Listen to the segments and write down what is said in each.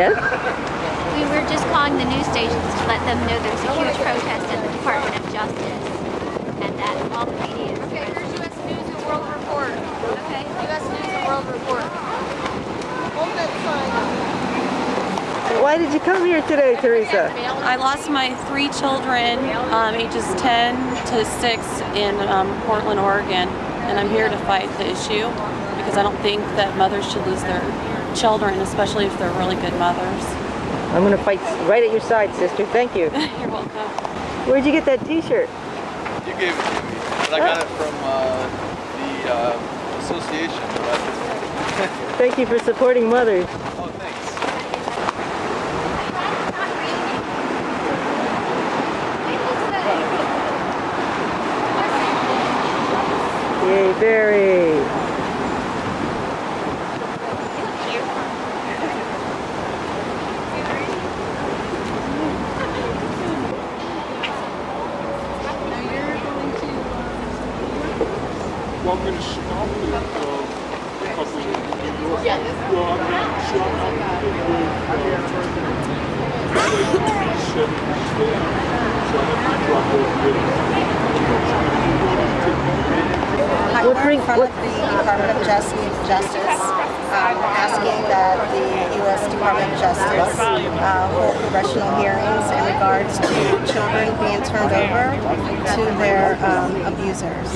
Yes? We were just calling the news stations to let them know there's a huge protest at the Department of Justice and that all the media is... Okay, here's U.S. News and World Report. Okay. U.S. News and World Report. Hold that sign up. Why did you come here today, Teresa? I lost my 3 children, ages 10 to 6 in Portland, Oregon, and I'm here to fight the issue because I don't think that mothers should lose their children, especially if they're really good mothers. I'm going to fight right at your side, sister. Thank you. You're welcome. Where'd you get that t-shirt? You gave it to me, but I got it from the association. Thank you for supporting mothers. Oh, thanks. Yay, Barry. Want me to stop it a couple of I work in front of the Department of Justice, asking that the U.S. Department of Justice hold congressional hearings in regards to children being turned over to their abusers.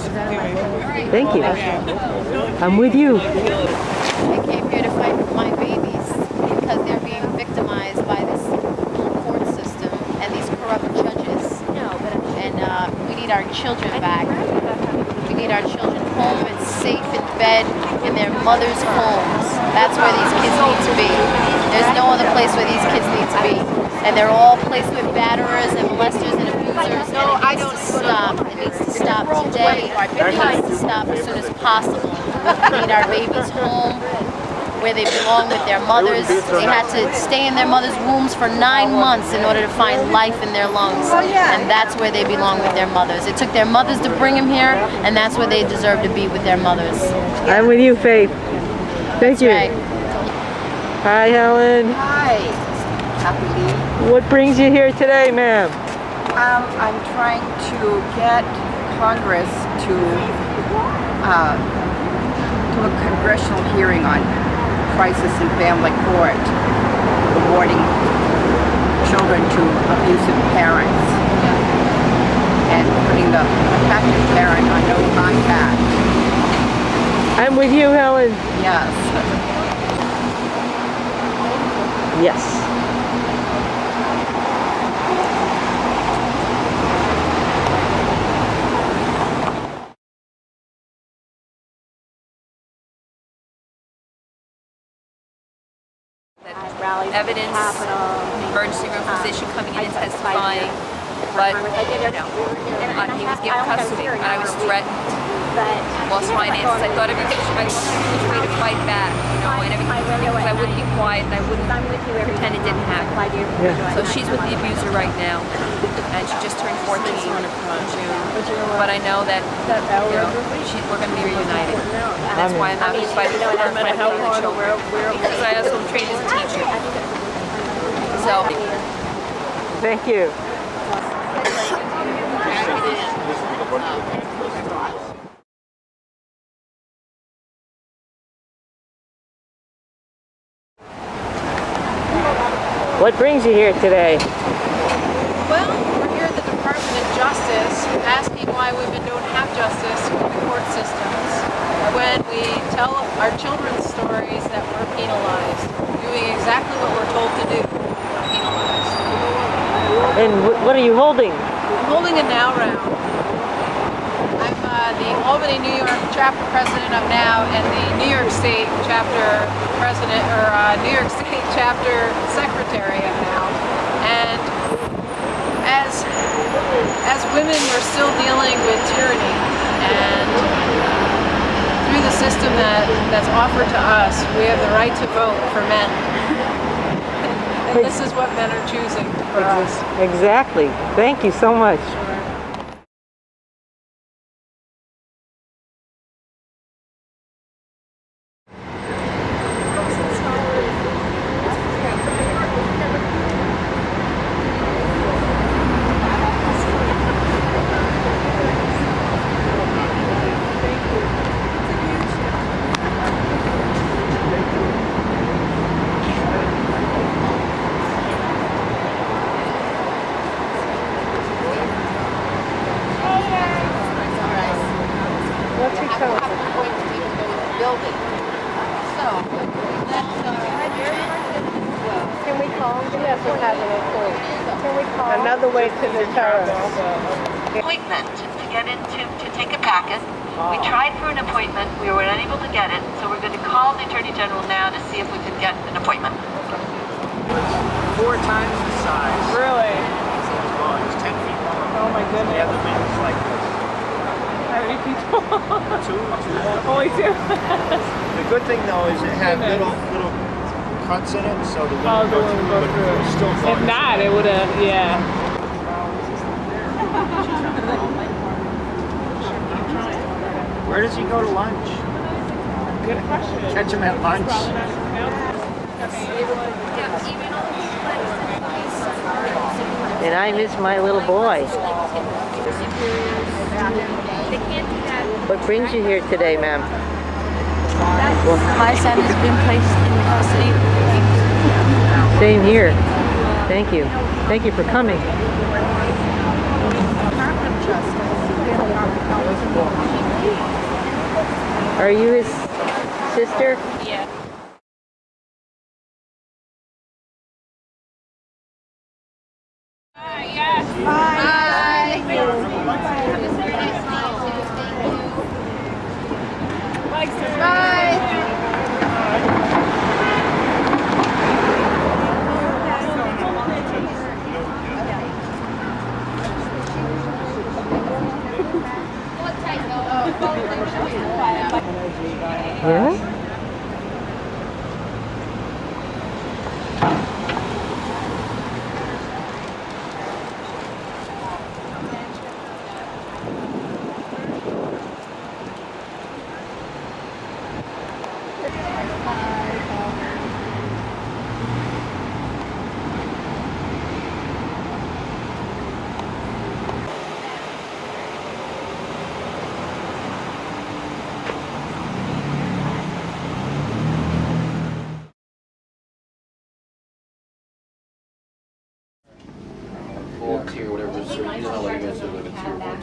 Thank you. I'm with you. I came here to fight for my babies because they're being victimized by this court system and these corrupt judges. And we need our children back. We need our children home and safe in bed in their mother's homes. That's where these kids need to be. There's no other place where these kids need to be. And they're all placed with batterers and molesters and abusers. And it needs to stop. It needs to stop today. It needs to stop as soon as possible. We need our babies home where they belong with their mothers. They had to stay in their mother's wombs for 9 months in order to find life in their lungs. And that's where they belong with their mothers. It took their mothers to bring them here, and that's where they deserve to be with their mothers. I'm with you, Faith. Thank you. Right. Hi, Helen. Hi, Happy Lee. What brings you here today, ma'am? I'm trying to get Congress to do a congressional hearing on crisis in family court, awarding children to abusive parents, and putting the affected parent on no contact. I'm with you, Helen. Yes. Yes. Evidence, emergency room physician coming in and testifying, but he was given custody, and I was threatened, lost finances. I thought everything, I was way to fight back, and everything, because I wouldn't be quiet and I wouldn't pretend it didn't happen. So she's with the abuser right now, and she just turned 14 in June. But I know that we're going to be reunited, and that's why I'm out here fighting for her, fighting for the children, because I also trained as a teacher. So, thank you. What brings you here today? Well, we're here at the Department of Justice asking why women don't have justice in the court systems when we tell our children's stories that we're penalized, doing exactly what we're told to do. We're penalized. And what are you holding? I'm holding a Now round. I'm the Albany, New York chapter president of Now and the New York State chapter president, or New York State chapter secretary of Now. And as women, we're still dealing with tyranny, and through the system that's offered to us, we have the right to vote for men. And this is what men are choosing for us. Exactly. Thank you so much. building. So, Can we call them? Yes, we have an employee. Can we call another way to deter us? Appointment to get into to take a packet. We tried for an appointment. We were unable to get it, so we're going to call the Attorney General now to see if we can get an appointment. 4 times the size. Really? Long. It's 10 feet long. Oh my goodness. The other thing is like this. How many people? Two. Only 2. The good thing though is it had little cuts in it, so the wind the would wind go would through, but it was still If going. not, it would have, yeah. Where does he go to lunch? Good question. Catch him at lunch. And I miss my little boy. What brings you here today, ma'am? My son has been placed in custody. Same here. Thank you. Thank you for coming. Are you his sister? Yeah. Yeah? Tier whatever, so you know how like you guys have like a tier 1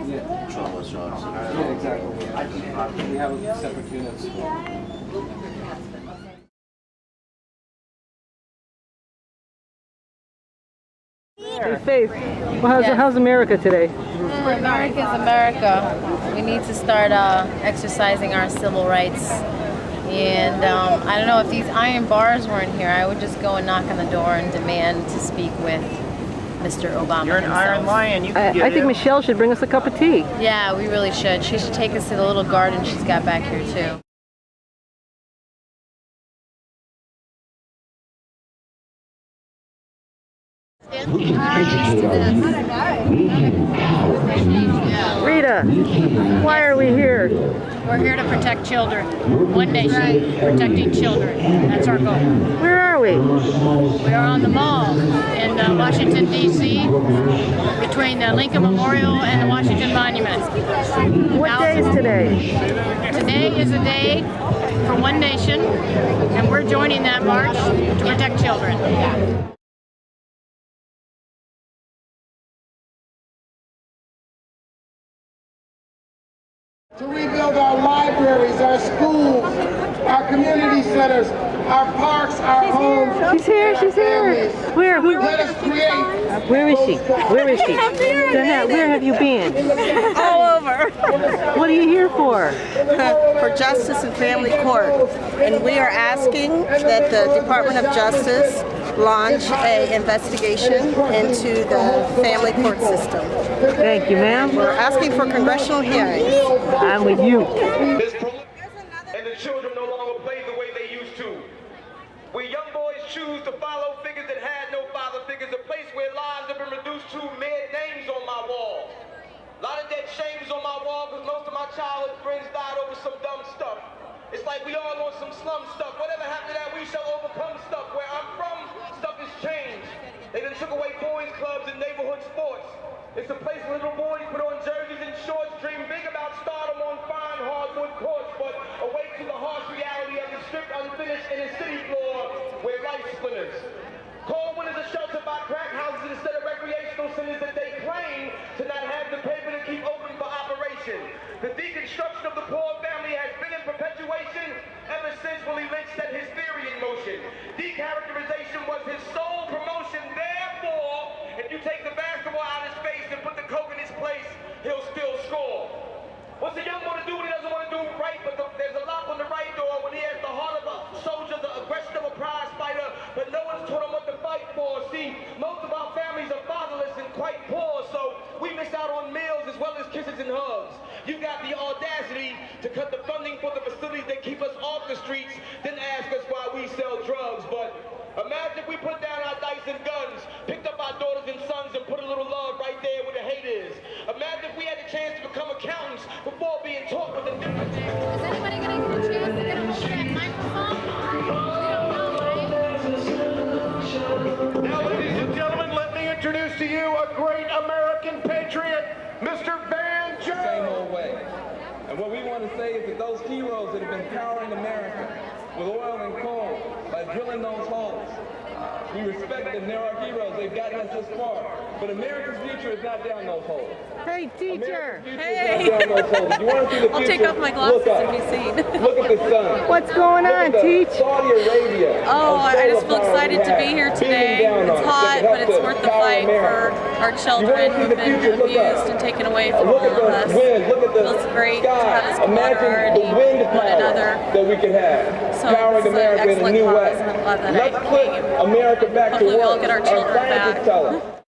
to trauma shots. Yeah, exactly. We have separate units. Hey, Faith, well, how's America today? America's America. We need to start exercising our civil rights. And I don't know, if these iron bars weren't here, I would just go and knock on the door and demand to speak with Mr. Obama You're an himself. iron lion. You can get I think in. Michelle should bring us a cup of tea. Yeah, we really should. She should take us to the little garden she's got back here too. Rita, why are we here? We're here to protect children. One nation, protecting children. That's our goal. Where are we? We are on the mall in Washington, D.C., between the Lincoln Memorial and the Washington Monument. What day is today? Today is a day for one nation, and we're joining that march to protect children. To rebuild our libraries, our schools, our community centers, our parks, our homes. She's here, she's here. Where? Let us create. Where is she? Where is she? Where have you been? All over. What are you here for? For Justice and Family Court. And we are asking that the Department of Justice launch an investigation into the family court system. Thank you, ma'am. We're asking for congressional hearings. I'm with you. And the children no longer play the way they used to. Where young boys choose to follow figures that had no father figures, a place where lives have been reduced to mere names on my wall. A lot of dead shames on my wall because most of my childhood friends died over some dumb stuff. It's like we all on some slum stuff. Whatever happened to that, we shall overcome stuff. Where I'm from, stuff has changed. They done took away boys clubs and neighborhood sports. It's a place where little boys put on jerseys and shorts, dream big about stardom on fine hardwood courts, but awake to the harsh reality of the stripped, unfinished inner city floor where life splinters. Cold winters are sheltered by crack houses instead of recreational centers that they claim to not have the paper to keep open for operation. The deconstruction of the poor family has been essentially lynched set his theory in motion. Decharacterization was his sole promotion. Therefore, if you take the basketball out of his face and put the coke in his place, he'll still score. What's a young boy to do when he doesn't want to do right, but there's a lock on the right door when he has the heart of a soldier, the aggression of a prize fighter, but no one's taught him what to fight for. See, most of our families are fatherless and quite poor, so we miss out on meals as well as kisses and hugs. You got the audacity to cut the funding for the facilities that keep us off the streets, then ask us why we sell drugs. But imagine if we put down our dice and guns, picked up our daughters and sons and put a little love right there where the hate is. Imagine if we had a chance to become accountants before being taught what the difference is. Is anybody going to get a chance to get a hold of that microphone? Now, ladies and gentlemen, let me introduce to you a great American patriot, Mr. Van Jones. Same old way. And what we want to say is that those heroes that have been powering America with oil and coal by drilling those holes, we respect them. They're our heroes. They've gotten us this far. But America's future is not down those holes. Hey, teacher. Hey. Down those holes. If you want to see the future, I'll take off my glasses and be seen. Look at the sun. What's going on, Teach? Saudi Arabia. Oh, I just feel excited to be here today. It's hot, but it's worth the fight for our children who've been abused and taken away from all of us. It feels great to have this camaraderie with one another. That we can have. So Powering America in a new way. And I'm glad that Let's put America back to hopefully work. we'll get our children scientists back. tell us